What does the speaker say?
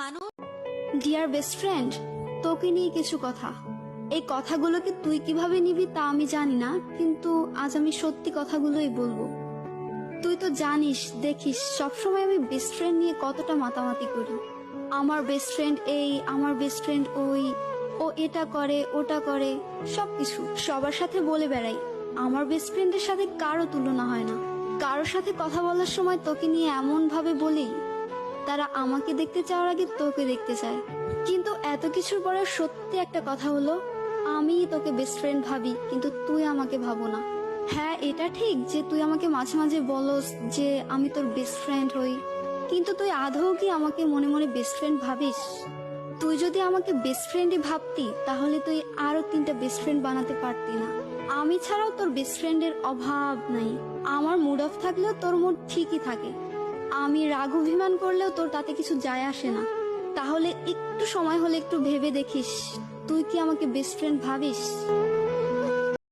মানুষ। Deer best friend, তোকে নিয়ে কিছু কথা। এই কথাগুলোকে তুই কিভাবে নিবি তা আমি জানি না, কিন্তু আজ আমি সত্যি কথাগুলোই বলবো। তুই তো জানিস, দেখিস সবসময় আমি বেস্ট ফ্রেন্ড নিয়ে কতটা মাতামাতি করি। আমার বেস্ট ফ্রেন্ড এই, আমার বেস্ট ফ্রেন্ড ওই, ও এটা করে ওটা করে, সবকিছু সবার সাথে বলে বেড়াই। আমার বেস্ট ফ্রেন্ডের সাথে কারো তুলনা হয় না। কারোর সাথে কথা বলার সময় তোকে নিয়ে এমন ভাবে বলি, তারা আমাকে দেখতে চাওয়ার আগে তোকে দেখতে চায়। কিন্তু এত কিছুর পরে সত্যি একটা কথা হলো, আমি তোকে বেস্ট ফ্রেন্ড ভাবি, কিন্তু তুই আমাকে ভাবো না। হ্যাঁ, এটা ঠিক যে তুই আমাকে মাঝে মাঝে বলস যে আমি তোর বেস্ট ফ্রেন্ড হই, কিন্তু তুই আদৌ কি আমাকে মনে মনে বেস্ট ফ্রেন্ড ভাবিস? তুই যদি আমাকে বেস্ট ফ্রেন্ডই ভাবতি, তাহলে তুই আরো 3টা বেস্ট ফ্রেন্ড বানাতে পারতি না। আমি ছাড়াও তোর বেস্ট ফ্রেন্ডের অভাব নাই। আমার মুড অফ থাকলেও তোর মুড ঠিকই থাকে। আমি রাগ অভিমান করলেও তোর তাতে কিছু যায় আসে না। তাহলে একটু সময় হলে একটু ভেবে দেখিস, তুই কি আমাকে বেস্ট ফ্রেন্ড ভাবিস?